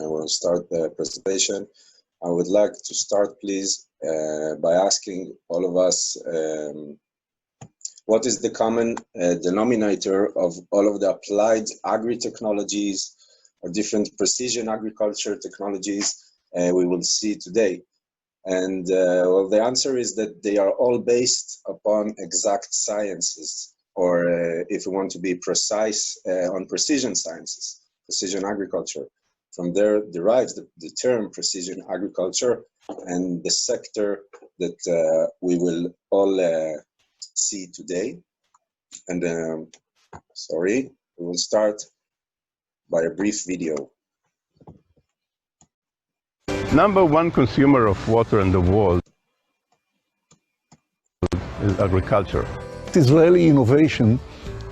I will start the presentation. I would like to start, please, by asking all of us, what is the common denominator of all of the applied agri-technologies or different precision agriculture technologies we will see today? And well, the answer is that they are all based upon exact sciences, or if we want to be precise, on precision sciences, precision agriculture. From there derives the term precision agriculture and the sector that we will all see today. And sorry, we will start by a brief video. Number one consumer of water in the world is agriculture. Israeli innovation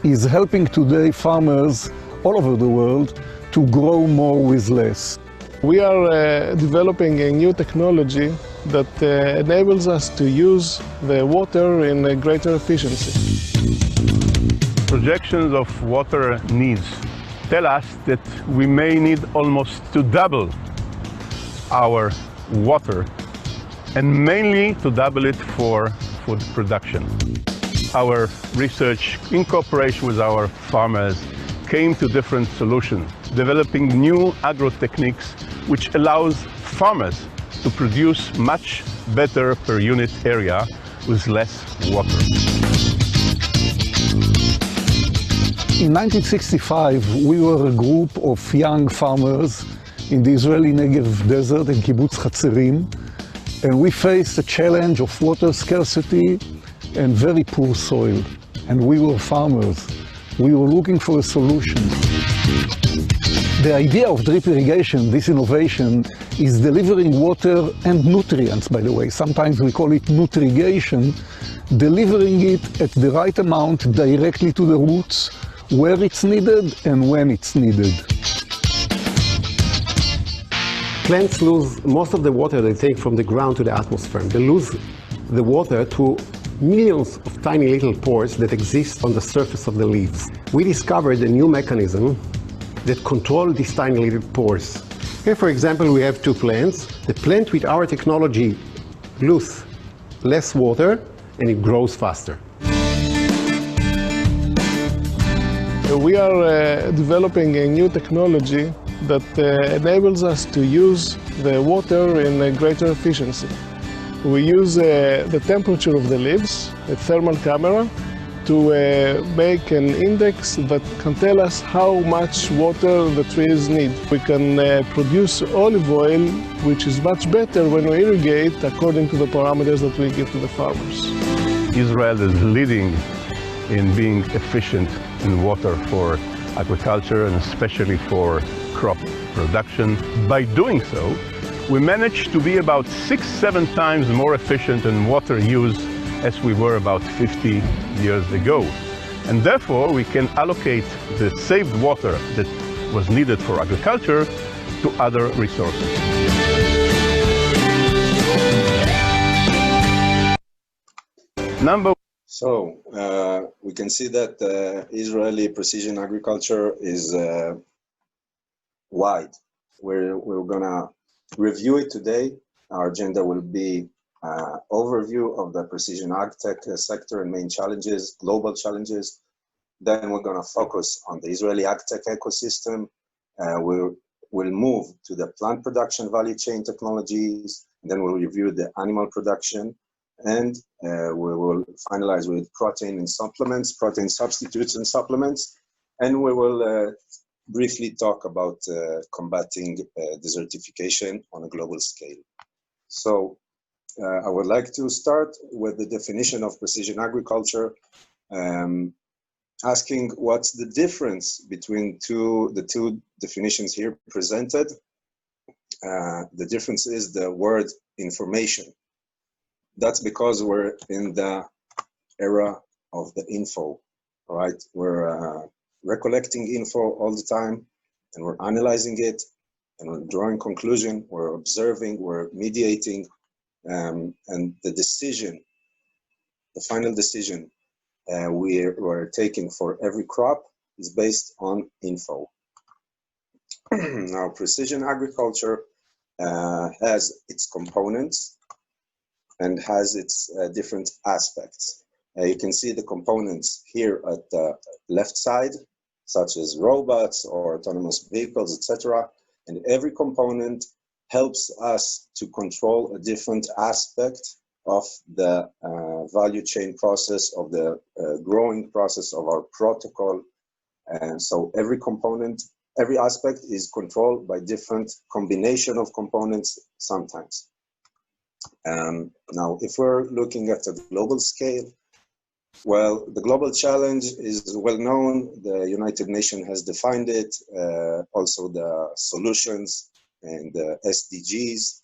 is helping today farmers all over the world to grow more with less. We are developing a new technology that enables us to use the water in a greater efficiency. Projections of water needs tell us that we may need almost to double our water, and mainly to double it for food production. Our research, in cooperation with our farmers, came to different solutions, developing new agro techniques which allows farmers to produce much better per unit area with less water. In 1965, we were a group of young farmers in the Israeli Negev desert in Kibbutz Hatzerim, and we faced the challenge of water scarcity and very poor soil. And we were farmers. We were looking for a solution. The idea of drip irrigation, this innovation, is delivering water and nutrients, by the way. Sometimes we call it nutrigation, delivering it at the right amount directly to the roots, where it's needed and when it's needed. Plants lose most of the water they take from the ground to the atmosphere. They lose the water to millions of tiny little pores that exist on the surface of the leaves. We discovered a new mechanism that controls these tiny little pores. Here, for example, we have two plants. The plant with our technology loses less water and it grows faster. We are developing a new technology that enables us to use the water in a greater efficiency. We use the temperature of the leaves, a thermal camera, to make an index that can tell us how much water the trees need. We can produce olive oil, which is much better when we irrigate according to the parameters that we give to the farmers. Israel is leading in being efficient in water for agriculture and especially for crop production. By doing so, we managed to be about 6-7 times more efficient in water use as we were about 50 years ago. And therefore, we can allocate the saved water that was needed for agriculture to other resources. So we can see that Israeli precision agriculture is wide. We're gonna review it today. Our agenda will be overview of the precision AgTech sector and main challenges, global challenges. Then we're gonna focus on the Israeli AgTech ecosystem. We'll move to the plant production value chain technologies. And then we'll review the animal production. And we will finalize with protein and supplements, protein substitutes and supplements. And we will briefly talk about combating desertification on a global scale. So I would like to start with the definition of precision agriculture, asking what's the difference between the two definitions here presented. The difference is the word information. That's because we're in the era of the info, right? We're recollecting info all the time, and we're analyzing it, and we're drawing conclusion, we're observing, we're mediating, and the decision, the final decision we're taking for every crop is based on info. Now, precision agriculture has its components and has its different aspects. You can see the components here at the left side, such as robots or autonomous vehicles, etc. And every component helps us to control a different aspect of the value chain process, of the growing process of our protocol. And so every component, every aspect is controlled by different combination of components sometimes. Now, if we're looking at a global scale, well, the global challenge is well known. The United Nations has defined it, also the solutions and the SDGs.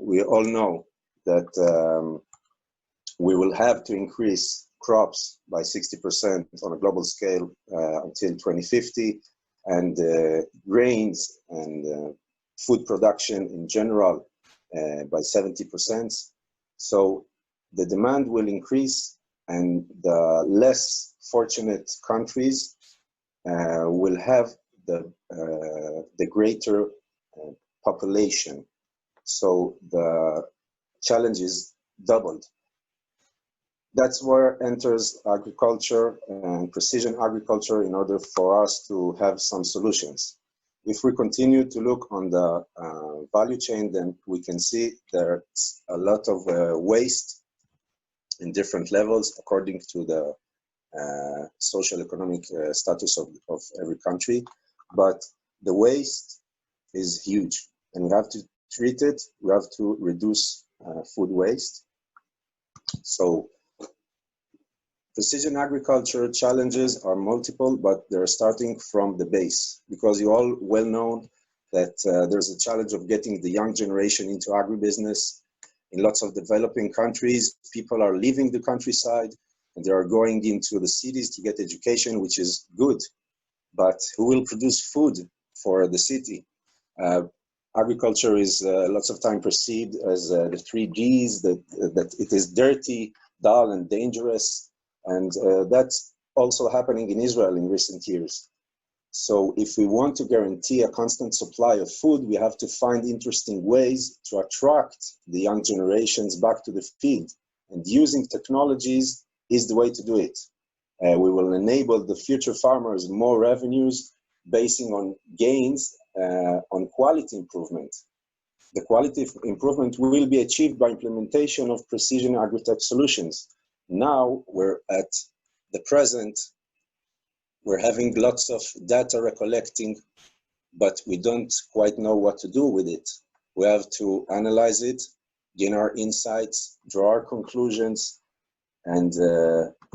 We all know that we will have to increase crops by 60% on a global scale until 2050, and grains and food production in general by 70%. So the demand will increase, and the less fortunate countries will have the greater population. So the challenge is doubled. That's where enters agriculture and precision agriculture in order for us to have some solutions. If we continue to look on the value chain, then we can see there's a lot of waste in different levels according to the social economic status of every country. But the waste is huge, and we have to treat it. We have to reduce food waste. So precision agriculture challenges are multiple, but they're starting from the base, because you all well know that there's a challenge of getting the young generation into agribusiness. In lots of developing countries, people are leaving the countryside and they are going into the cities to get education, which is good. But who will produce food for the city? Agriculture is lots of time perceived as the 3 Gs, that it is dirty, dull, and dangerous. And that's also happening in Israel in recent years. So if we want to guarantee a constant supply of food, we have to find interesting ways to attract the young generations back to the field. And using technologies is the way to do it. We will enable the future farmers more revenues basing on gains on quality improvement. The quality improvement will be achieved by implementation of precision agritech solutions. Now we're at the present, we're having lots of data recollecting, but we don't quite know what to do with it. We have to analyze it, gain our insights, draw our conclusions, and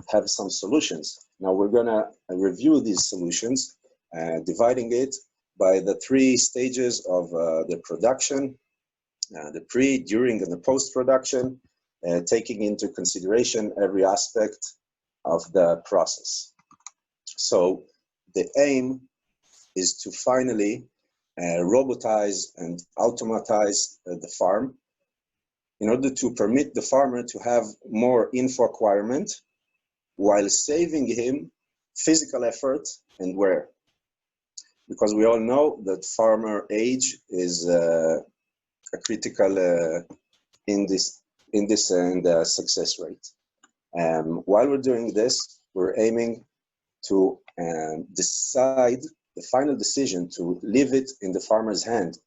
have some solutions. Now we're gonna review these solutions, dividing it by the 3 stages of the production, the pre, during, and the post-production, taking into consideration every aspect of the process. So the aim is to finally robotize and automatize the farm in order to permit the farmer to have more info acquirement while saving him physical effort and wear. Because we all know that farmer age is a critical index and success rate. While we're doing this, we're aiming to decide the final decision to leave it in the farmer's hand,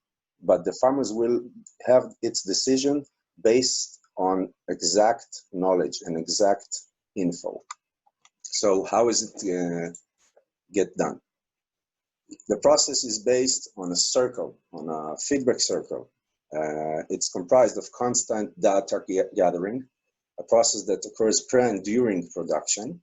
but the farmers will have its decision based on exact knowledge and exact info. So how is it get done? The process is based on a circle, on a feedback circle. It's comprised of constant data gathering, a process that occurs pre and during production.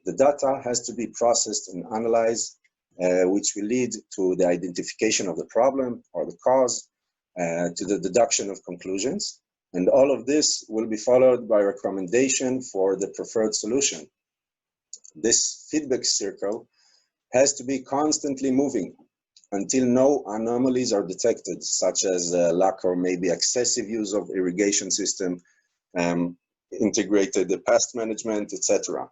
The data has to be processed and analyzed, which will lead to the identification of the problem or the cause, to the deduction of conclusions. And all of this will be followed by recommendation for the preferred solution. This feedback circle has to be constantly moving until no anomalies are detected, such as lack or maybe excessive use of irrigation system, integrated pest management, etc.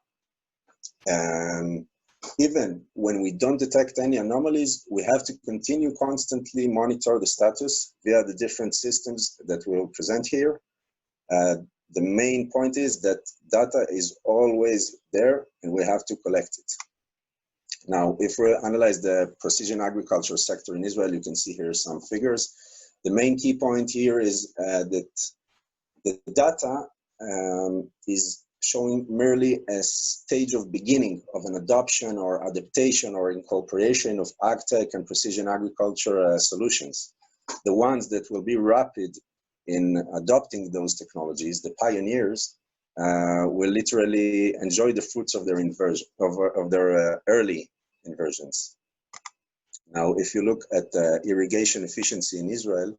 Even when we don't detect any anomalies, we have to continue constantly monitor the status via the different systems that we'll present here. The main point is that data is always there and we have to collect it. Now, if we analyze the precision agriculture sector in Israel, you can see here some figures. The main key point here is that the data is showing merely a stage of beginning of an adoption or adaptation or incorporation of AgTech and precision agriculture solutions. The ones that will be rapid in adopting those technologies, the pioneers, will literally enjoy the fruits of their early inversions. Now, if you look at irrigation efficiency in Israel,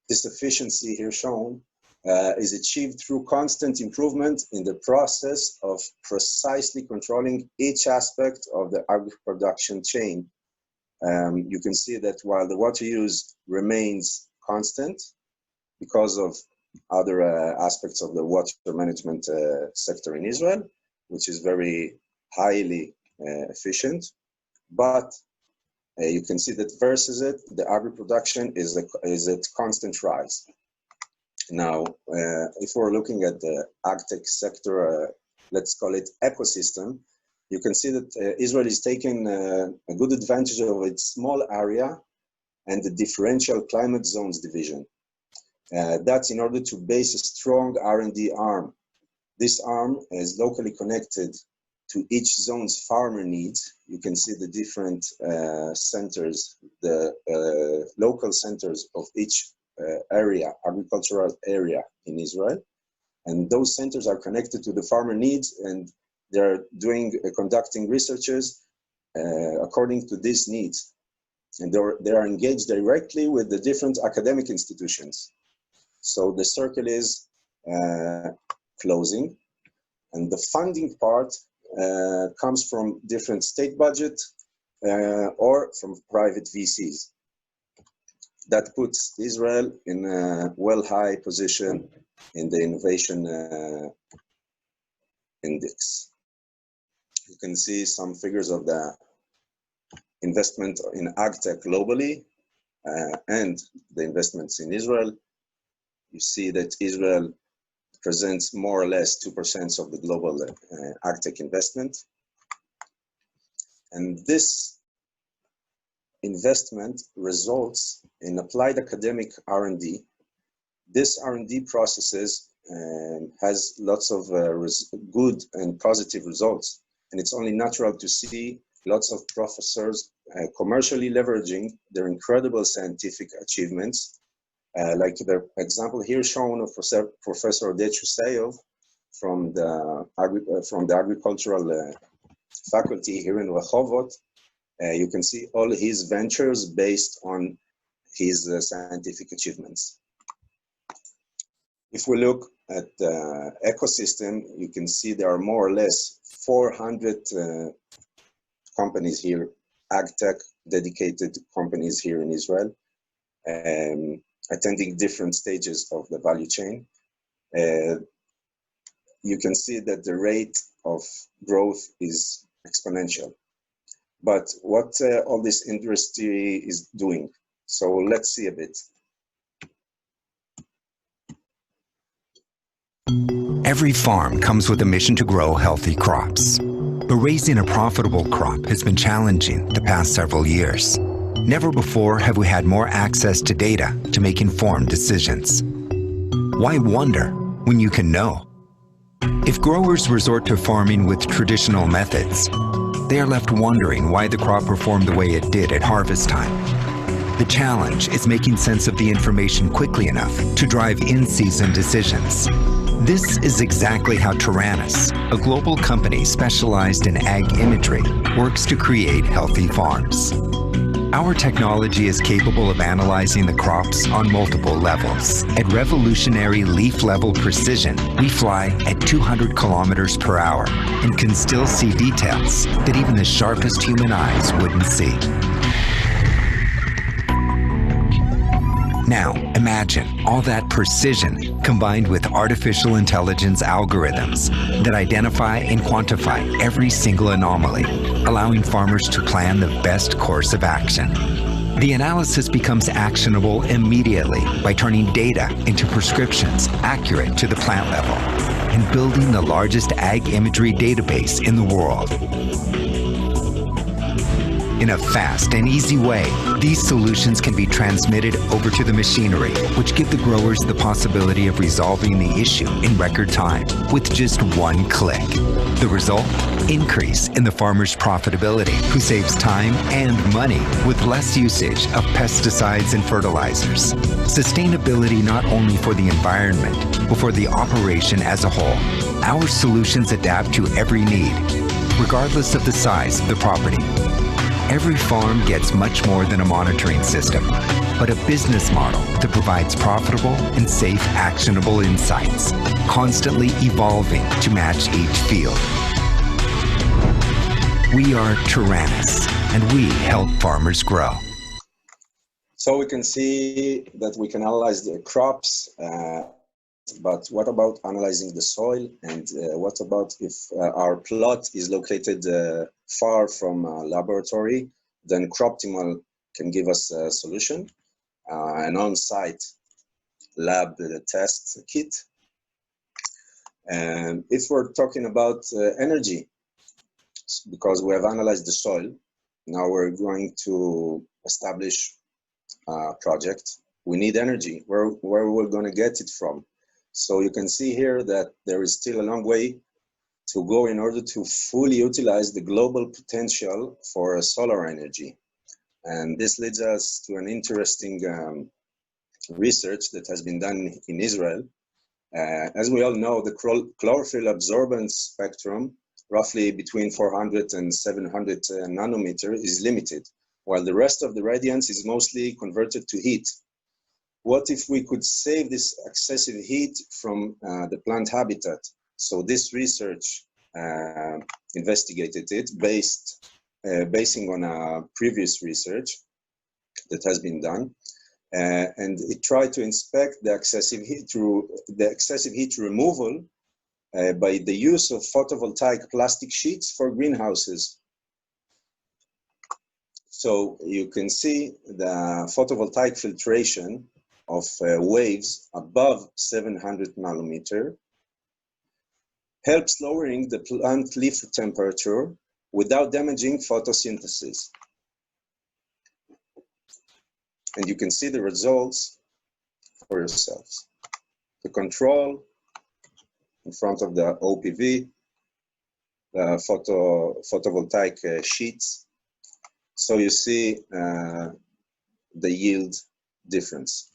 this efficiency here shown is achieved through constant improvement in the process of precisely controlling each aspect of the agri-production chain. You can see that while the water use remains constant because of other aspects of the water management sector in Israel, which is very highly efficient, but you can see that versus it, the agri-production is at constant rise. Now, if we're looking at the AgTech sector, let's call it ecosystem, you can see that Israel is taking a good advantage of its small area and the differential climate zones division. That's in order to base a strong R&D arm. This arm is locally connected to each zone's farmer needs. You can see the different centers, the local centers of each area, agricultural area in Israel. And those centers are connected to the farmer needs, and they're conducting researches according to these needs. And they are engaged directly with the different academic institutions. So the circle is closing, and the funding part comes from different state budget or from private VCs. That puts Israel in a high position in the innovation index. You can see some figures of the investment in AgTech globally and the investments in Israel. You see that Israel presents more or less 2% of the global AgTech investment. And this investment results in applied academic R&D. This R&D processes has lots of good and positive results. And it's only natural to see lots of professors commercially leveraging their incredible scientific achievements. Like the example here shown of Professor Oded Shusayov from the agricultural faculty here in Rehovot. You can see all his ventures based on his scientific achievements. If we look at the ecosystem, you can see there are more or less 400 companies here, AgTech dedicated companies here in Israel, attending different stages of the value chain. You can see that the rate of growth is exponential. But what all this industry is doing, so let's see a bit. Every farm comes with a mission to grow healthy crops. But raising a profitable crop has been challenging the past several years. Never before have we had more access to data to make informed decisions. Why wonder when you can know? If growers resort to farming with traditional methods, they are left wondering why the crop performed the way it did at harvest time. The challenge is making sense of the information quickly enough to drive in-season decisions. This is exactly how Taranis, a global company specialized in ag imagery, works to create healthy farms. Our technology is capable of analyzing the crops on multiple levels. At revolutionary leaf-level precision, we fly at 200 kilometers per hour and can still see details that even the sharpest human eyes wouldn't see. Now, imagine all that precision combined with artificial intelligence algorithms that identify and quantify every single anomaly, allowing farmers to plan the best course of action. The analysis becomes actionable immediately by turning data into prescriptions accurate to the plant level and building the largest ag imagery database in the world. In a fast and easy way, these solutions can be transmitted over to the machinery, which give the growers the possibility of resolving the issue in record time with just one click. The result? Increase in the farmer's profitability, who saves time and money with less usage of pesticides and fertilizers. Sustainability not only for the environment, but for the operation as a whole. Our solutions adapt to every need, regardless of the size of the property. Every farm gets much more than a monitoring system, but a business model that provides profitable and safe, actionable insights, constantly evolving to match each field. We are Tyrannus, and we help farmers grow. So we can see that we can analyze the crops, but what about analyzing the soil? And what about if our plot is located far from a laboratory? Then CropTimal can give us a solution, an on-site lab test kit. And if we're talking about energy, because we have analyzed the soil, now we're going to establish a project. We need energy. Where we're going to get it from? So you can see here that there is still a long way to go in order to fully utilize the global potential for solar energy. And this leads us to an interesting research that has been done in Israel. As we all know, the chlorophyll absorbance spectrum, roughly between 400 and 700 nanometer, is limited, while the rest of the radiance is mostly converted to heat. What if we could save this excessive heat from the plant habitat? So this research investigated it basing on a previous research that has been done, and it tried to inspect the excessive heat removal by the use of photovoltaic plastic sheets for greenhouses. So you can see the photovoltaic filtration of waves above 700 nanometer helps lowering the plant leaf temperature without damaging photosynthesis. And you can see the results for yourselves. The control in front of the OPV, the photovoltaic sheets. So you see the yield difference.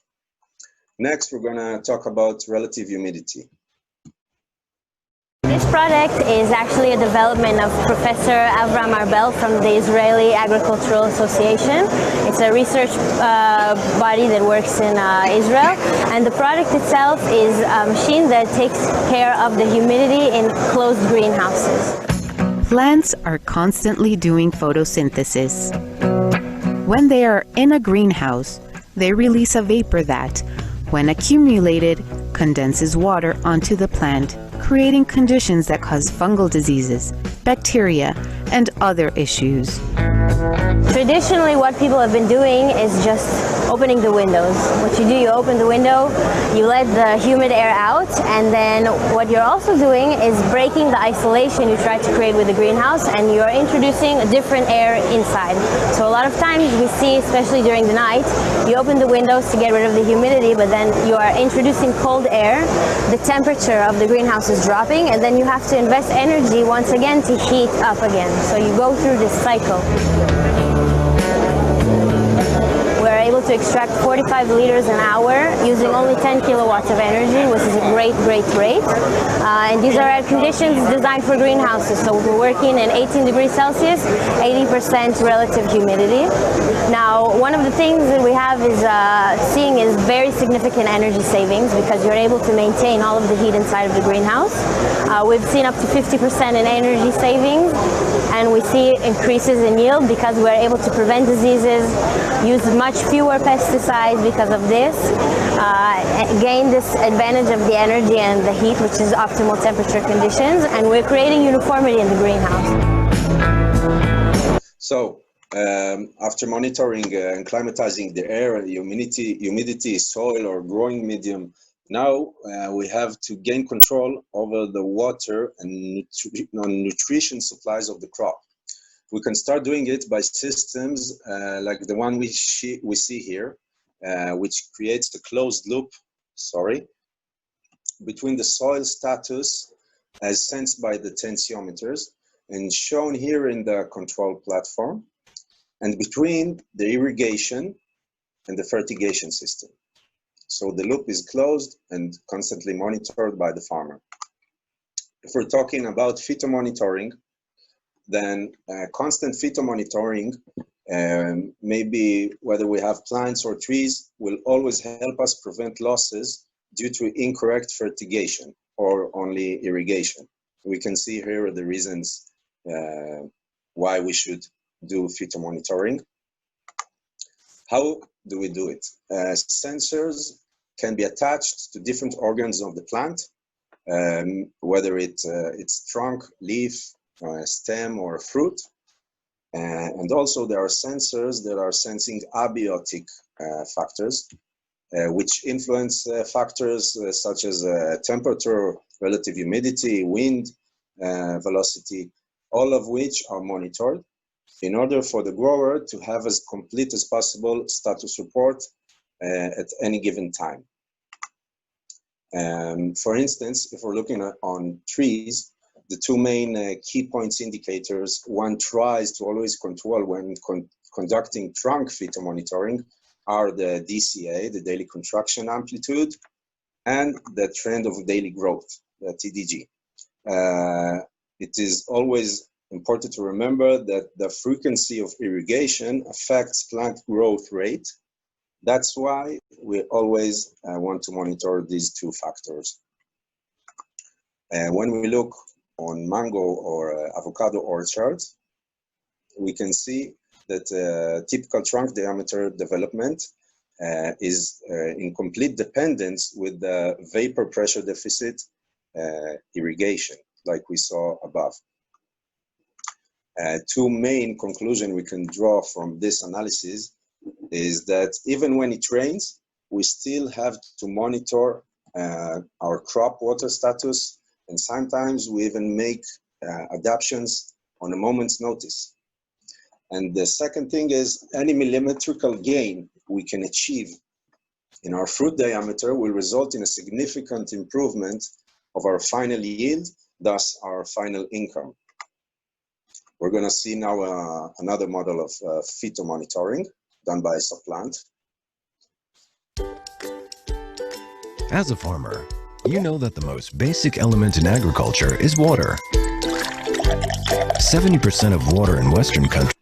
Next, we're gonna talk about relative humidity. This product is actually a development of Professor Avram Arbel from the Israeli Agricultural Association. It's a research body that works in Israel, and the product itself is a machine that takes care of the humidity in closed greenhouses. Plants are constantly doing photosynthesis. When they are in a greenhouse, they release a vapor that, when accumulated, condenses water onto the plant, creating conditions that cause fungal diseases, bacteria, and other issues. Traditionally, what people have been doing is just opening the windows. What you do, you open the window, you let the humid air out, and then what you're also doing is breaking the isolation you try to create with the greenhouse, and you're introducing a different air inside. So a lot of times we see, especially during the night, you open the windows to get rid of the humidity, but then you are introducing cold air, the temperature of the greenhouse is dropping, and then you have to invest energy once again to heat up again. So you go through this cycle. We're able to extract 45 liters an hour using only 10 kilowatts of energy, which is a great rate. And these are at conditions designed for greenhouses. So we're working in 18 degrees Celsius, 80% relative humidity. Now, one of the things that we have is seeing is very significant energy savings because you're able to maintain all of the heat inside of the greenhouse. We've seen up to 50% in energy savings. and we see increases in yield because we're able to prevent diseases, use much fewer pesticides because of this, gain this advantage of the energy and the heat, which is optimal temperature conditions, and we're creating uniformity in the greenhouse. So, after monitoring and climatizing the air, humidity, soil, or growing medium, now we have to gain control over the water and nutrition supplies of the crop. We can start doing it by systems like the one we see here, which creates a closed loop, between the soil status as sensed by the tensiometers and shown here in the control platform, and between the irrigation and the fertigation system. So the loop is closed and constantly monitored by the farmer. If we're talking about phytomonitoring, then constant phytomonitoring, maybe whether we have plants or trees, will always help us prevent losses due to incorrect fertigation or only irrigation. We can see here the reasons why we should do phytomonitoring. How do we do it? Sensors can be attached to different organs of the plant, whether it's trunk, leaf, stem, or fruit. And also there are sensors that are sensing abiotic factors, which influence factors such as temperature, relative humidity, wind, velocity, all of which are monitored in order for the grower to have as complete as possible status report at any given time. For instance, if we're looking on trees, the two main key points indicators one tries to always control when conducting trunk phytomonitoring are the DCA, the daily contraction amplitude, and the trend of daily growth, the TDG. It is always important to remember that the frequency of irrigation affects plant growth rate. That's why we always want to monitor these two factors. When we look on mango or avocado orchards, we can see that typical trunk diameter development is in complete dependence with the vapor pressure deficit irrigation, like we saw above. Two main conclusions we can draw from this analysis is that even when it rains, we still have to monitor our crop water status, and sometimes we even make adaptations on a moment's notice. And the second thing is any millimetrical gain we can achieve in our fruit diameter will result in a significant improvement of our final yield, thus our final income. We're going to see now another model of phytomonitoring done by Supplant. As a farmer, you know that the most basic element in agriculture is water. 70% of water in Western countries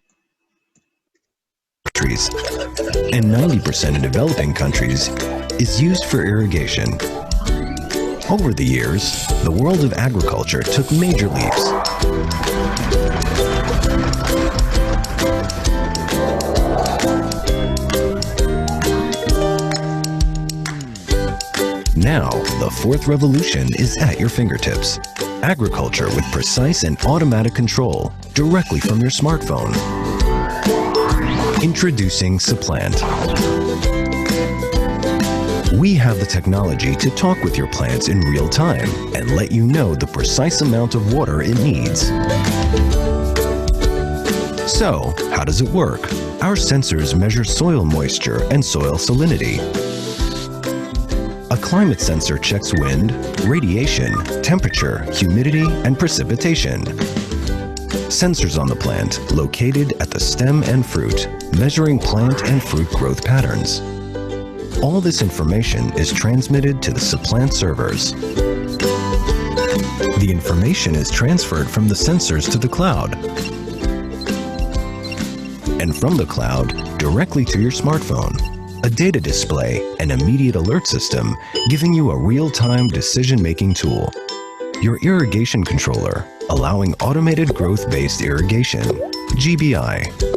and 90% in developing countries is used for irrigation. Over the years, the world of agriculture took major leaps. Now, the fourth revolution is at your fingertips. Agriculture with precise and automatic control directly from your smartphone. Introducing Supplant. We have the technology to talk with your plants in real time and let you know the precise amount of water it needs. So, how does it work? Our sensors measure soil moisture and soil salinity. A climate sensor checks wind, radiation, temperature, humidity, and precipitation. Sensors on the plant located at the stem and fruit, measuring plant and fruit growth patterns. All this information is transmitted to the Supplant servers. The information is transferred from the sensors to the cloud, and from the cloud directly to your smartphone. A data display, an immediate alert system, giving you a real-time decision-making tool. Your irrigation controller, allowing automated growth-based irrigation, GBI.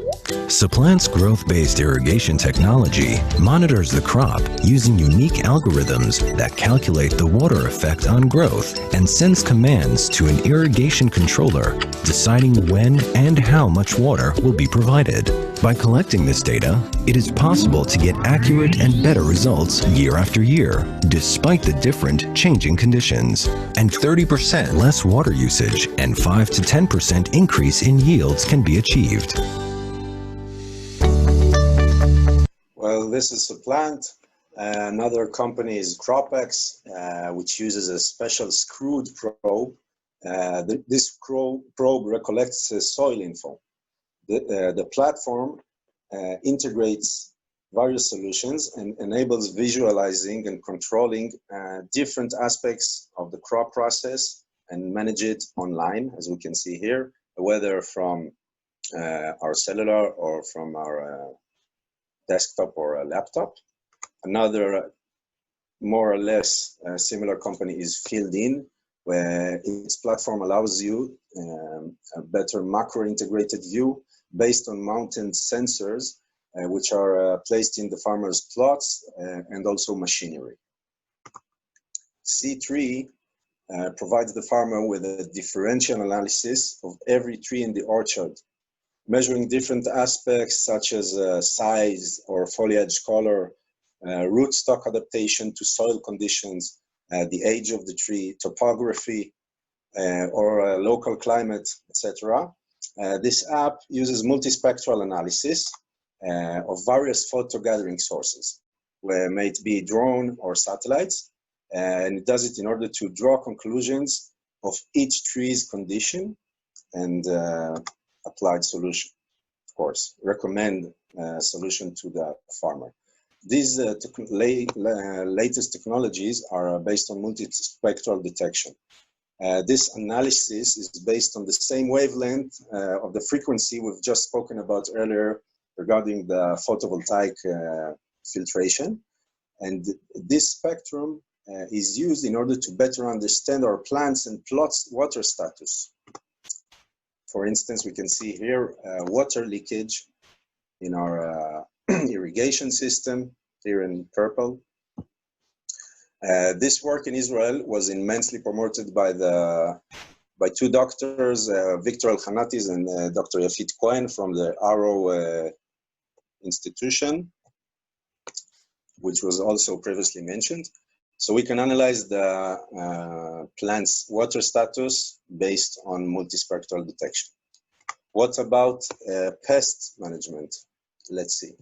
Supplant's growth-based irrigation technology monitors the crop using unique algorithms that calculate the water effect on growth and sends commands to an irrigation controller deciding when and how much water will be provided. By collecting this data, it is possible to get accurate and better results year after year, despite the different changing conditions. And 30% less water usage and 5 to 10% increase in yields can be achieved. Well, this is Supplant. Another company is CropX, which uses a special screwed probe. This probe recollects soil info. The platform integrates various solutions and enables visualizing and controlling different aspects of the crop process and manage it online, as we can see here, whether from our cellular or from our desktop or a laptop. Another more or less similar company is FieldIn, where its platform allows you a better macro integrated view based on mounted sensors, which are placed in the farmer's plots and also machinery. C3 provides the farmer with a differential analysis of every tree in the orchard, measuring different aspects such as size or foliage color, rootstock adaptation to soil conditions, the age of the tree, topography, or local climate, etc. This app uses multispectral analysis of various photo gathering sources, where it may be drone or satellites, and it does it in order to draw conclusions of each tree's condition and applied solution, of course, recommend solution to the farmer. These latest technologies are based on multispectral detection. This analysis is based on the same wavelength of the frequency we've just spoken about earlier regarding the photovoltaic filtration. And this spectrum is used in order to better understand our plants and plots' water status. For instance, we can see here water leakage in our irrigation system, here in purple. This work in Israel was immensely promoted by two doctors, Victor El-Khanatis and Dr. Yafit Cohen from the Arrow institution, which was also previously mentioned. So we can analyze the plant's water status based on multispectral detection. What about pest management? Let's see.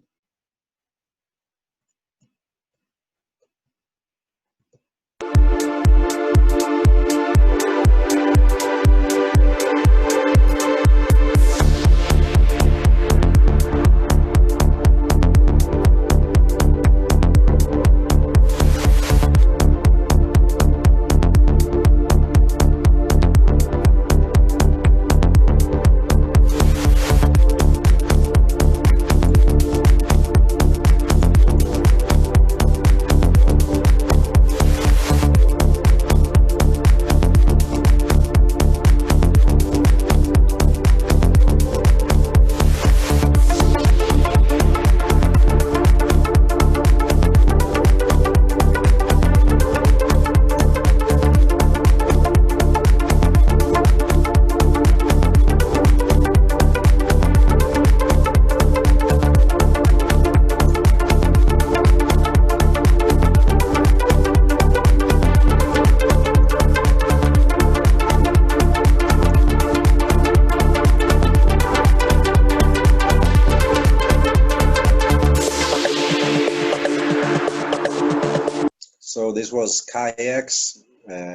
So this was KaiX.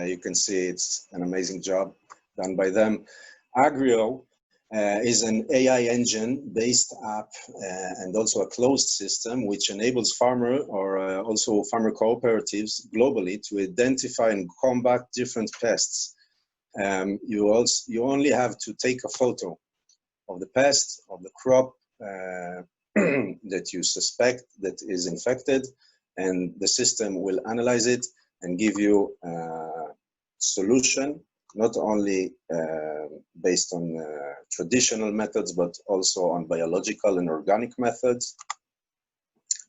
You can see it's an amazing job done by them. Agrio is an AI engine-based app and also a closed system which enables farmer or also farmer cooperatives globally to identify and combat different pests. You only have to take a photo of the pest, of the crop that you suspect that is infected, and the system will analyze it and give you a solution not only based on traditional methods, but also on biological and organic methods.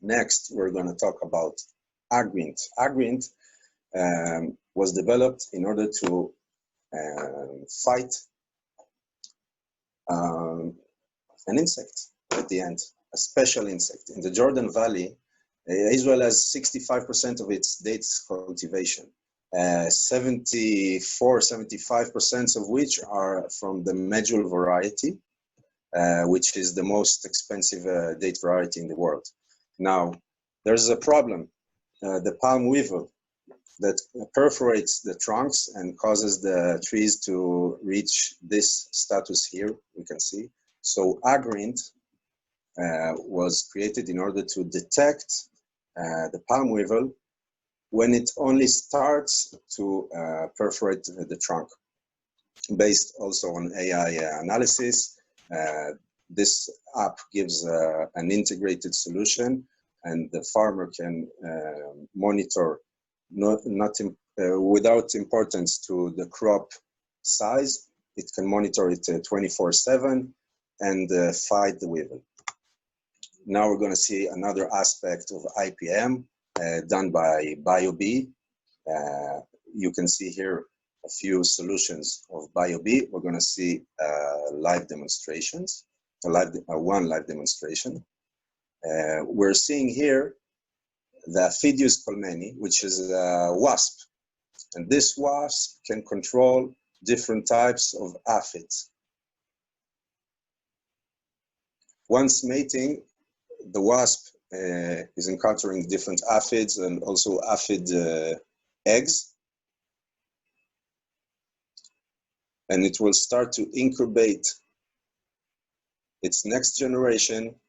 Next, we're going to talk about Agrint. Agrint was developed in order to fight an insect at the end, a special insect. In the Jordan Valley, Israel has 65% of its dates cultivation, 75% of which are from the medjool variety, which is the most expensive date variety in the world. Now, there's a problem. The palm weevil that perforates the trunks and causes the trees to reach this status here, we can see. So Agrint was created in order to detect the palm weevil when it only starts to perforate the trunk. Based also on AI analysis, this app gives an integrated solution, and the farmer can monitor without importance to the crop size. It can monitor it 24/7 and fight the weevil. Now we're going to see another aspect of IPM done by BioBee. You can see here a few solutions of BioBee. We're going to see live demonstrations, one live demonstration. We're seeing here the Phidius colmeni, which is a wasp. And this wasp can control different types of aphids. Once mating, the wasp is encountering different aphids and also aphid eggs. And it will start to incubate its next generation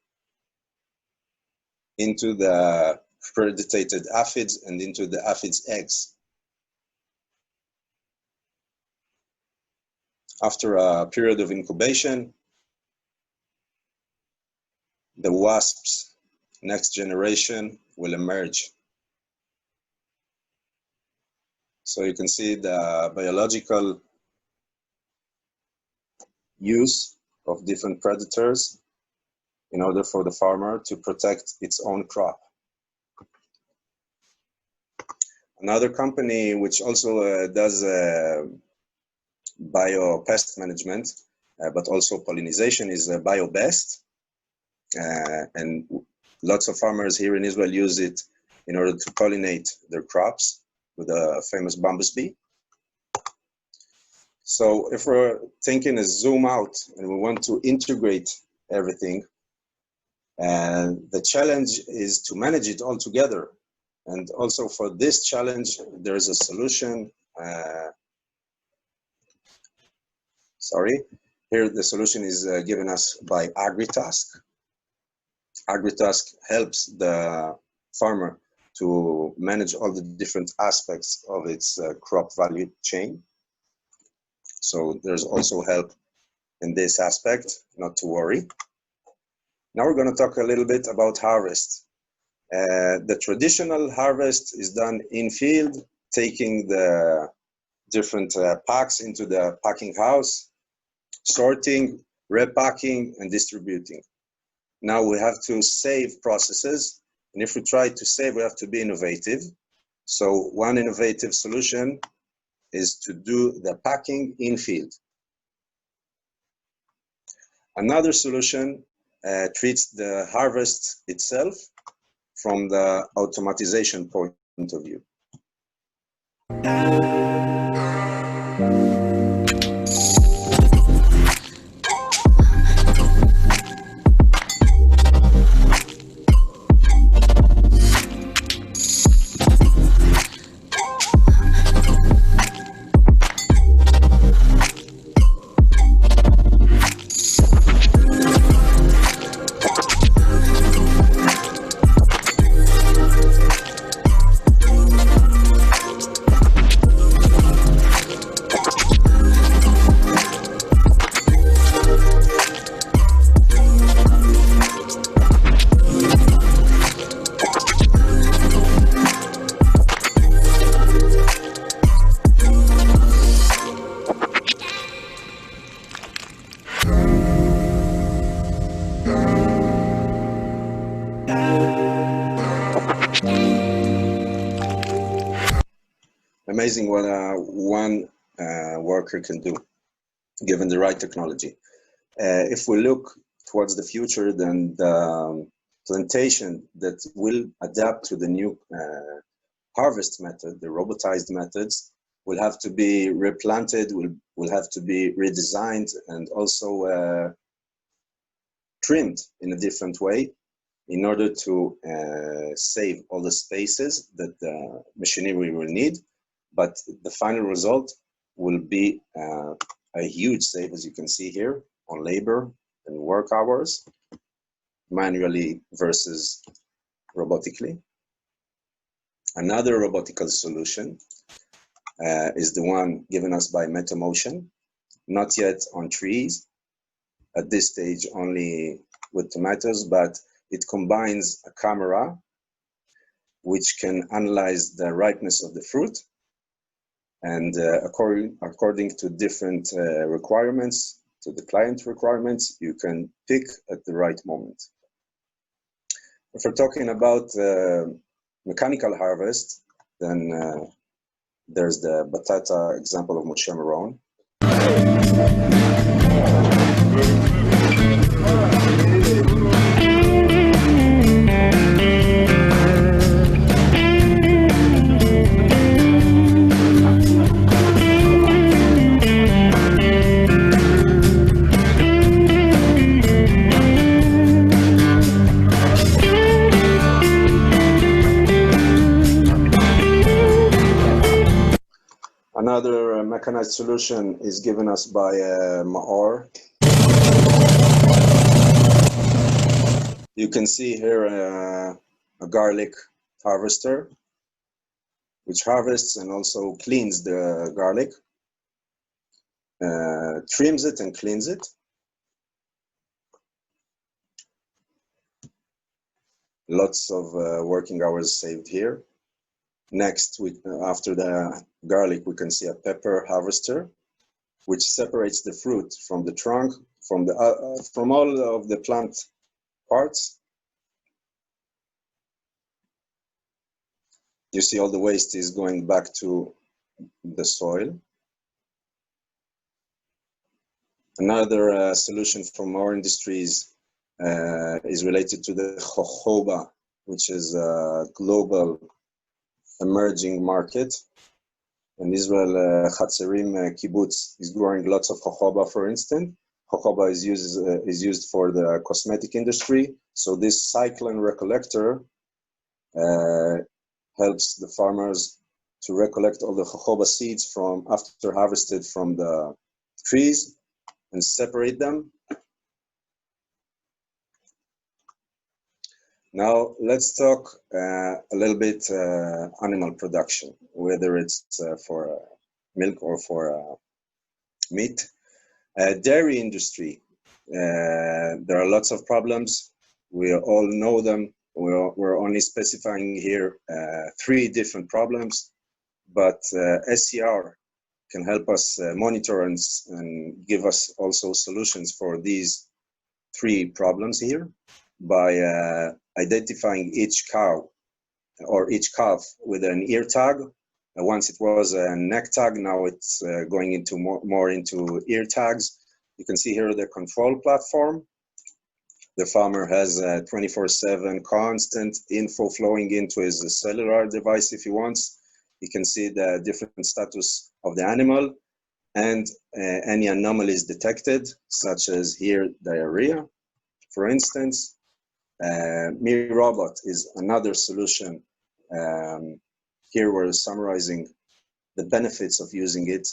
into the predated aphids and into the aphids' eggs. After a period of incubation, the wasp's next generation will emerge. So you can see the biological use of different predators in order for the farmer to protect its own crop. Another company which also does bio-pest management, but also pollination, is Pest. And lots of farmers here in Israel use it in order to pollinate their crops with a famous bambus bee. So if we're thinking a zoom out and we want to integrate everything, the challenge is to manage it all together. And also for this challenge, there's a solution. Here the solution is given us by AgriTask. AgriTask helps the farmer to manage all the different aspects of its crop value chain. So there's also help in this aspect, not to worry. Now we're going to talk a little bit about harvest. The traditional harvest is done in field, taking the different packs into the packing house, sorting, repacking, and distributing. Now we have to save processes, and if we try to save, we have to be innovative. So one innovative solution is to do the packing in field. Another solution treats the harvest itself from the automatization point of view. Amazing what one worker can do, given the right technology. If we look towards the future, then the plantation that will adapt to the new harvest method, the robotized methods, will have to be replanted, will have to be redesigned, and also trimmed in a different way in order to save all the spaces that the machinery will need. But the final result will be a huge save, as you can see here, on labor and work hours, manually versus robotically. Another robotical solution is the one given us by MetaMotion, not yet on trees, at this stage only with tomatoes, but it combines a camera which can analyze the ripeness of the fruit, and according to different requirements, to the client requirements, you can pick at the right moment. If we're talking about mechanical harvest, then there's the batata example of Moshe Meron. Another mechanized solution is given us by Maor. You can see here a garlic harvester, which harvests and also cleans the garlic, trims it and cleans it. Lots of working hours saved here. Next, after the garlic, we can see a pepper harvester, which separates the fruit from the trunk, from all of the plant parts. You see all the waste is going back to the soil. Another solution from our industries is related to the jojoba, which is a global emerging market. In Israel, Chatzerim kibbutz is growing lots of jojoba, for instance. Jojoba is used for the cosmetic industry. So this cyclone recollector helps the farmers to recollect all the jojoba seeds from after harvested from the trees and separate them. Now let's talk a little bit animal production, whether it's for milk or for meat. Dairy industry, there are lots of problems. We all know them. We're only specifying here 3 different problems, but SCR can help us monitor and give us also solutions for these 3 problems here by identifying each cow or each calf with an ear tag. Once it was a neck tag, now it's going into more into ear tags. You can see here the control platform. The farmer has 24/7 constant info flowing into his cellular device if he wants. He can see the different status of the animal and any anomalies detected, such as here diarrhea, for instance. Me Robot is another solution. Here we're summarizing the benefits of using it.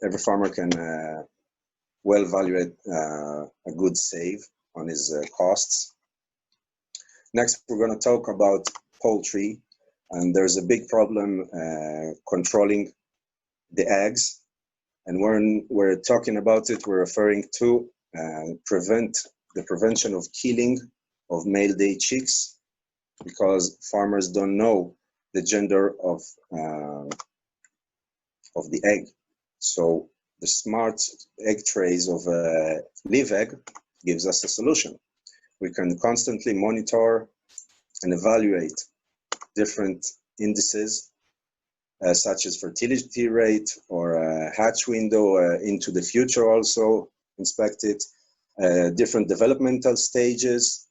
Every farmer can well evaluate a good save on his costs. Next, we're going to talk about poultry, and there's a big problem controlling the eggs. And when we're talking about it, we're referring to the prevention of killing of male day chicks, because farmers don't know the gender of the egg. So the smart egg trays of live egg gives us a solution. We can constantly monitor and evaluate different indices, such as fertility rate or hatch window into the future, also inspect it, different developmental stages.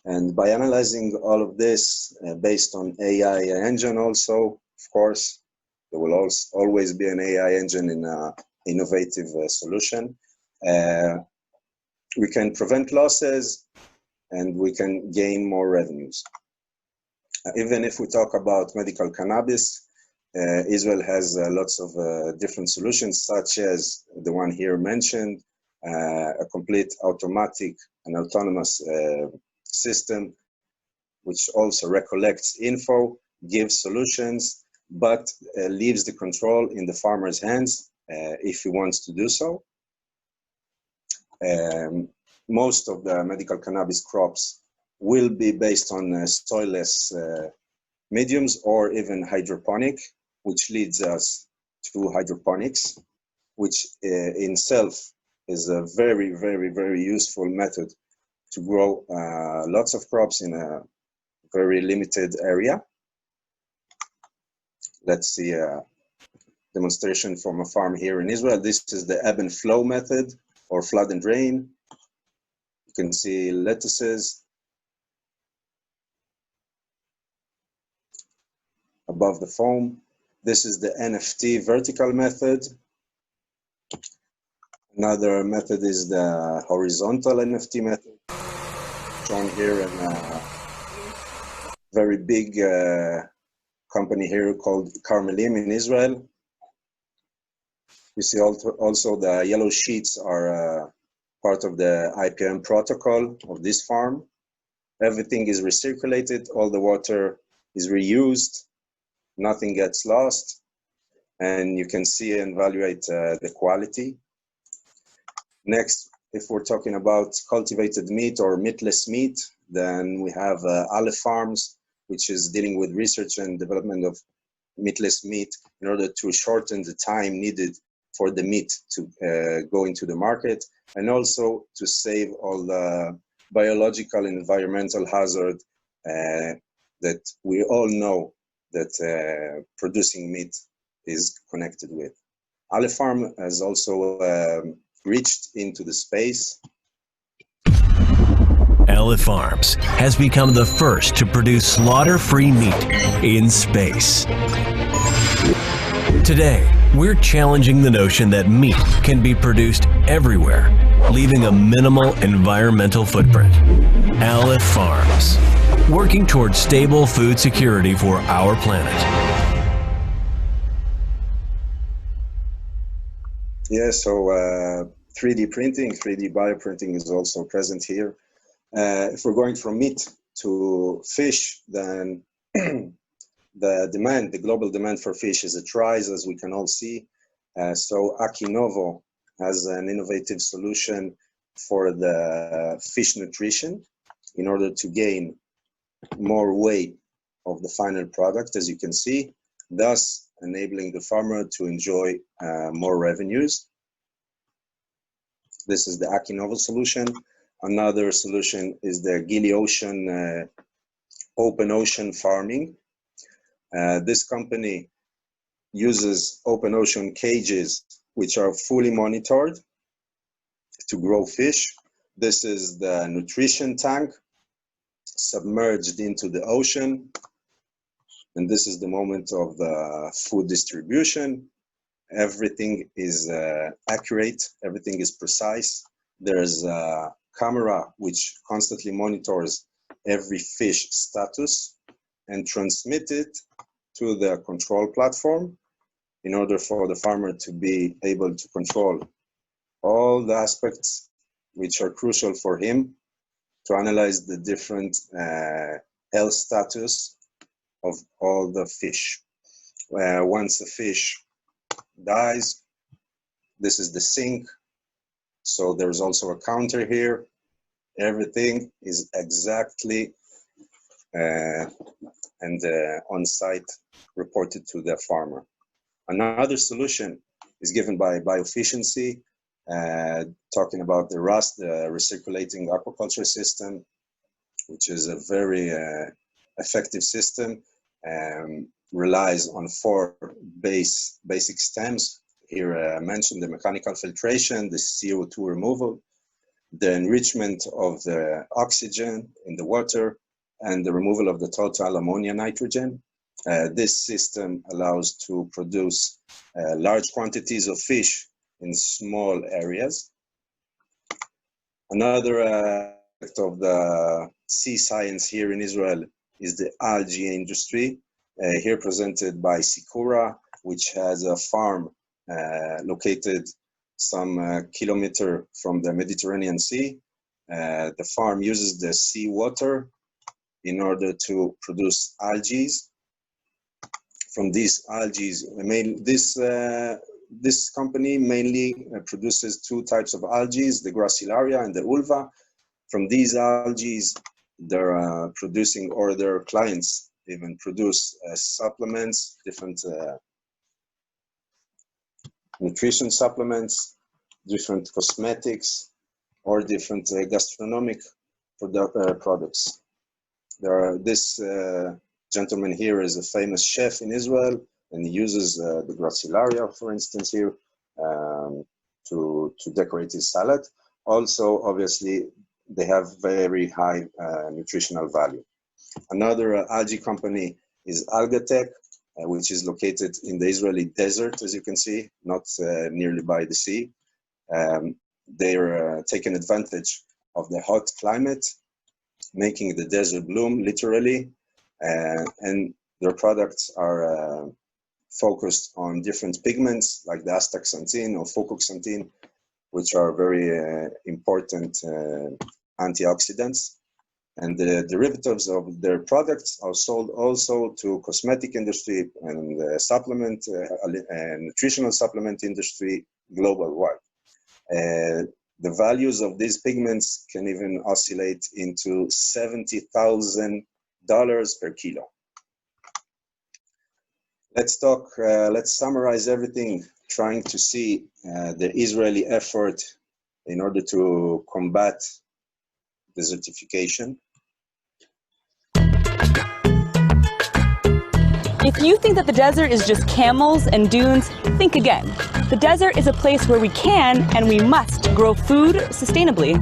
And by analyzing all of this based on AI engine also, of course, there will also always be an AI engine in an innovative solution. We can prevent losses and we can gain more revenues. Even if we talk about medical cannabis, Israel has lots of different solutions, such as the one here mentioned, a complete automatic and autonomous system, which also recollects info, gives solutions, but leaves the control in the farmer's hands if he wants to do so. Most of the medical cannabis crops will be based on soilless mediums or even hydroponic, which leads us to hydroponics, which in itself is a very, very, very useful method to grow lots of crops in a very limited area. Let's see a demonstration from a farm here in Israel. This is the ebb and flow method, or flood and rain. You can see lettuces above the foam. This is the NFT vertical method. Another method is the horizontal NFT method, shown here in a very big company here called Carmelim in Israel. You see also the yellow sheets are part of the IPM protocol of this farm. Everything is recirculated, all the water is reused, nothing gets lost, and you can see and evaluate the quality. Next, if we're talking about cultivated meat or meatless meat, then we have Aleph Farms, which is dealing with research and development of meatless meat in order to shorten the time needed for the meat to go into the market, and also to save all the biological and environmental hazard that we all know that producing meat is connected with. Aleph Farm has also reached into the space. Aleph Farms has become the first to produce slaughter-free meat in space. Today, we're challenging the notion that meat can be produced everywhere, leaving a minimal environmental footprint. Aleph Farms, working towards stable food security for our planet. Yeah, so 3D printing, 3D bioprinting is also present here. If we're going from meat to fish, then the global demand for fish is at rise, as we can all see. So Akinovo has an innovative solution for the fish nutrition in order to gain more weight of the final product, as you can see, thus enabling the farmer to enjoy more revenues. This is the Akinovo solution. Another solution is the Gili Ocean open ocean farming. This company uses open ocean cages which are fully monitored to grow fish. This is the nutrition tank submerged into the ocean, and this is the moment of the food distribution. Everything is accurate, everything is precise. There's a camera which constantly monitors every fish status and transmit it to the control platform in order for the farmer to be able to control all the aspects which are crucial for him to analyze the different health status of all the fish. Once the fish dies, this is the sink. So there's also a counter here. Everything is exactly on site reported to the farmer. Another solution is given by Bioefficiency, talking about the RUST, the recirculating aquaculture system. which is a very effective system, relies on 4 basic stems. Here I mentioned the mechanical filtration, the CO2 removal, the enrichment of the oxygen in the water, and the removal of the total ammonia nitrogen. This system allows to produce large quantities of fish in small areas. Another aspect of the sea science here in Israel is the algae industry, here presented by Sikura, which has a farm located some kilometer from the Mediterranean Sea. The farm uses the seawater in order to produce algae. From these algae, this company mainly produces 2 types of algae, the gracilaria and the ulva. From these algae, they're producing, or their clients even produce supplements, different nutrition supplements, different cosmetics, or different gastronomic products. This gentleman here is a famous chef in Israel, and he uses the gracilaria, for instance, here to decorate his salad. Also, obviously, they have very high nutritional value. Another algae company is AgTech, which is located in the Israeli desert, as you can see, not nearly by the sea. They're taking advantage of the hot climate, making the desert bloom, literally, and their products are focused on different pigments like the astaxanthin or fucoxanthin, which are very important antioxidants. And the derivatives of their products are sold also to cosmetic industry and supplement and nutritional supplement industry global-wide. The values of these pigments can even oscillate into $70,000 per kilo. Let's summarize everything, trying to see the Israeli effort in order to combat desertification. If you think that the desert is just camels and dunes, think again. The desert is a place where we can and we must grow food sustainably.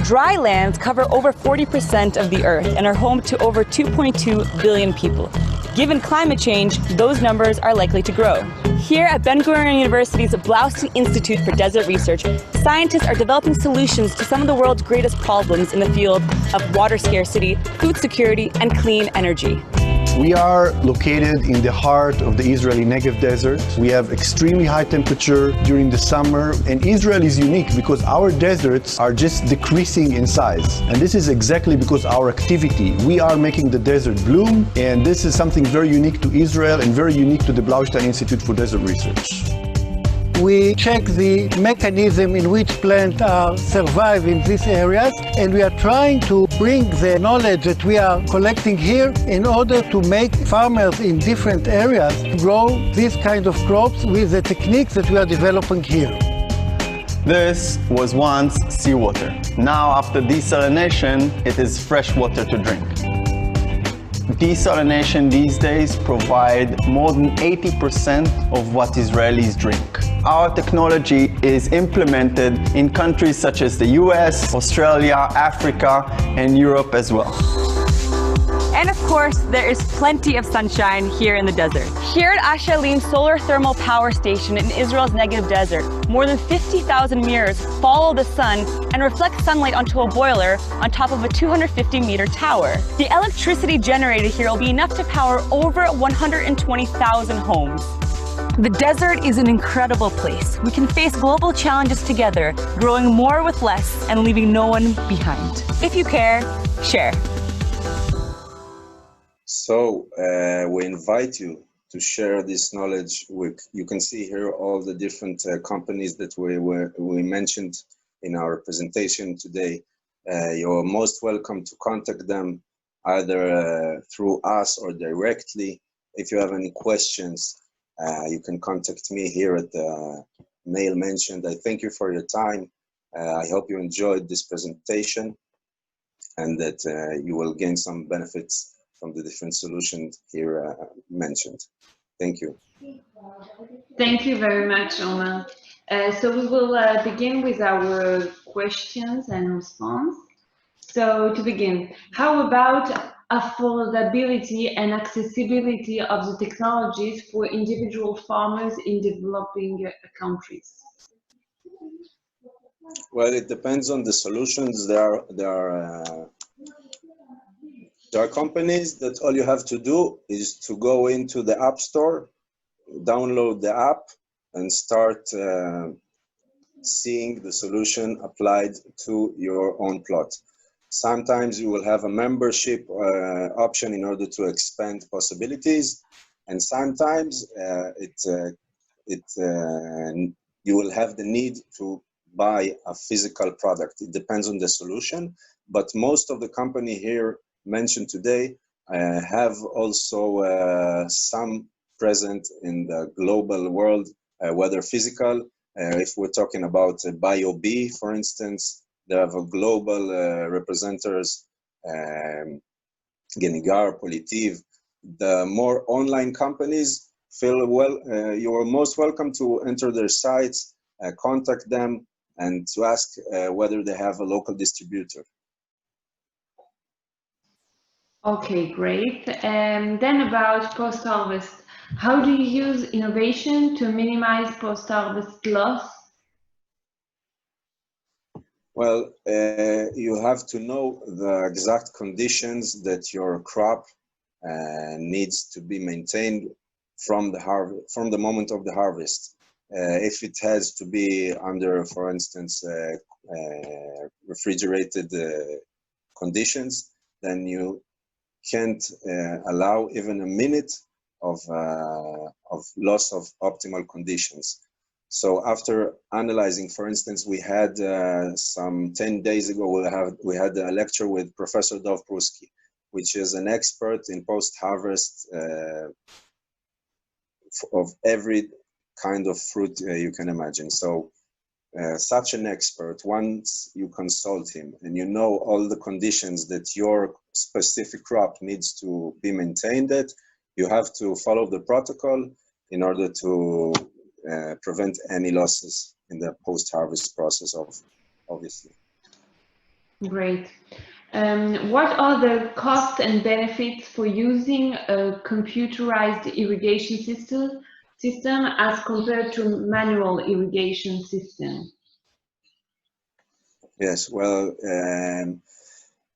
Dry lands cover over 40% of the earth and are home to over 2.2 billion people. Given climate change, those numbers are likely to grow. Here at Ben-Gurion University's Blaustein Institute for Desert Research, scientists are developing solutions to some of the world's greatest problems in the field of water scarcity, food security, and clean energy. We are located in the heart of the Israeli Negev desert. We have extremely high temperature during the summer, and Israel is unique because our deserts are just decreasing in size. And this is exactly because our activity. We are making the desert bloom, and this is something very unique to Israel and very unique to the Blaustein Institute for Desert Research. We check the mechanism in which plants survive in these areas, and we are trying to bring the knowledge that we are collecting here in order to make farmers in different areas grow these kind of crops with the techniques that we are developing here. This was once seawater. Now, after desalination, it is fresh water to drink. Desalination these days provide more than 80% of what Israelis drink. Our technology is implemented in countries such as the US, Australia, Africa, and Europe as well. And of course, there is plenty of sunshine here in the desert. Here at Ashalim Solar Thermal Power Station in Israel's Negev Desert, more than 50,000 mirrors follow the sun and reflect sunlight onto a boiler on top of a 250-meter tower. The electricity generated here will be enough to power over 120,000 homes. The desert is an incredible place. We can face global challenges together, growing more with less and leaving no one behind. If you care, share. So we invite you to share this knowledge with, you can see here all the different companies that we mentioned in our presentation today. You're most welcome to contact them either through us or directly. If you have any questions, you can contact me here at the mail mentioned. I thank you for your time. I hope you enjoyed this presentation. and that you will gain some benefits from the different solutions here mentioned. Thank you. Thank you very much, Omer. So we will begin with our questions and response. So to begin, how about affordability and accessibility of the technologies for individual farmers in developing countries? Well, it depends on the solutions. There are companies that all you have to do is to go into the App Store, download the app, and start seeing the solution applied to your own plot. Sometimes you will have a membership option in order to expand possibilities, and sometimes you will have the need to buy a physical product. It depends on the solution, but most of the company here mentioned today have also some present in the global world, whether physical. If we're talking about BioB, for instance, they have a global representatives, Genigar, Politiv. The more online companies feel well, you are most welcome to enter their sites, contact them, and to ask whether they have a local distributor. Okay, great. And then about post-harvest, how do you use innovation to minimize post-harvest loss? Well, you have to know the exact conditions that your crop needs to be maintained from the moment of the harvest. If it has to be under, for instance, refrigerated conditions, then you can't allow even a minute of loss of optimal conditions. So after analyzing, for instance, we had some 10 days ago, we had a lecture with Professor Dov Prusky, which is an expert in post-harvest of every kind of fruit you can imagine. So such an expert, once you consult him and you know all the conditions that your specific crop needs to be maintained at, you have to follow the protocol in order to prevent any losses in the post-harvest process, obviously. Great. What are the costs and benefits for using a computerized irrigation system as compared to manual irrigation system? Yes, well,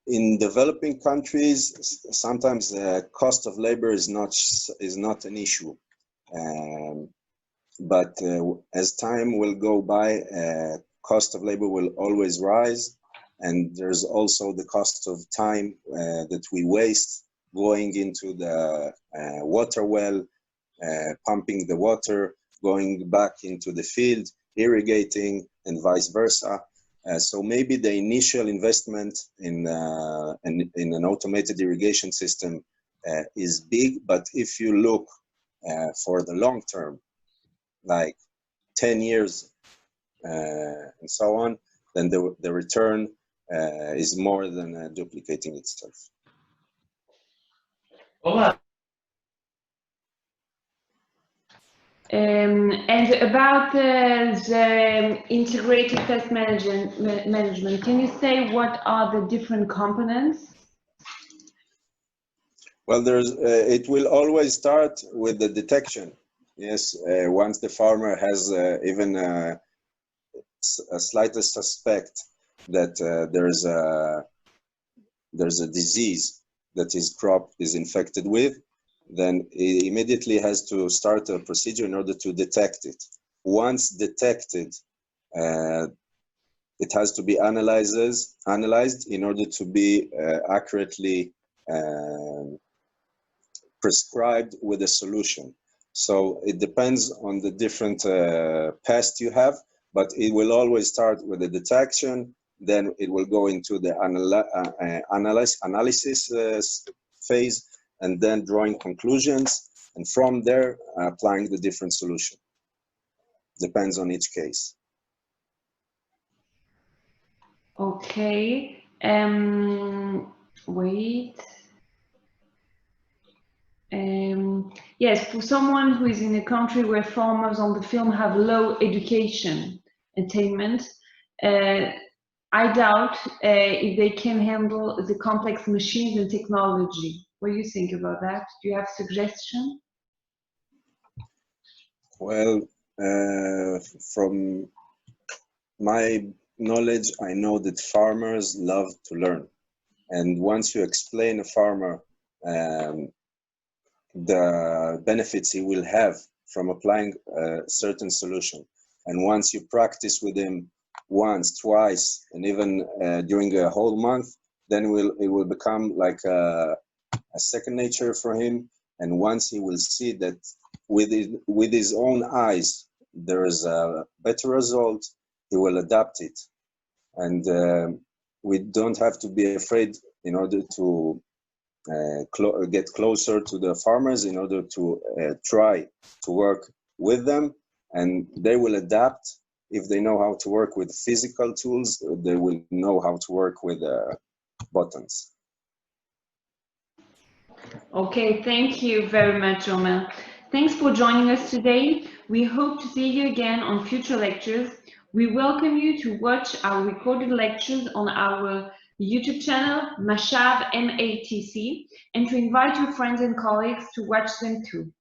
in developing countries, sometimes the cost of labor is not an issue. But as time will go by, cost of labor will always rise, and there's also the cost of time that we waste going into the water well, pumping the water, going back into the field, irrigating, and vice versa. So maybe the initial investment in an automated irrigation system is big, but if you look for the long term, like 10 years and so on, then the return is more than duplicating itself. And about the integrated pest management, can you say what are the different components? Well, it will always start with the detection. Yes, once the farmer has even a slightest suspect that there's a disease that his crop is infected with, then he immediately has to start a procedure in order to detect it. Once detected, it has to be analyzed in order to be accurately prescribed with a solution. So it depends on the different pests you have, but it will always start with the detection, then it will go into the analysis phase, and then drawing conclusions, and from there applying the different solution. Depends on each case. Okay, Wait. Yes, for someone who is in a country where farmers on the film have low education attainment, I doubt if they can handle the complex machines and technology. What do you think about that? Do you have suggestions? Well, from my knowledge, I know that farmers love to learn. And once you explain a farmer the benefits he will have from applying a certain solution, and once you practice with him once, twice, and even during a whole month, then it will become like a second nature for him. And once he will see that with his own eyes there is a better result, he will adapt it. And we don't have to be afraid in order to get closer to the farmers, in order to try to work with them, and they will adapt. If they know how to work with physical tools, they will know how to work with buttons. Okay, thank you very much, Omer. Thanks for joining us today. We hope to see you again on future lectures. We welcome you to watch our recorded lectures on our YouTube channel, MASHAV-MATC, and to invite your friends and colleagues to watch them too.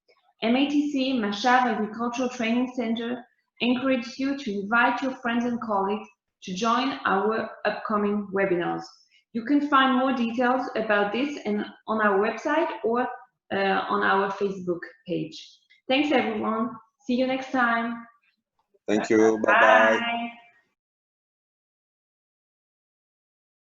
MATC, MASHAV Agricultural Training Center, encourages you to invite your friends and colleagues to join our upcoming webinars. You can find more details about this on our website or on our Facebook page. Thanks, everyone. See you next time. Thank you. Bye-bye. Bye.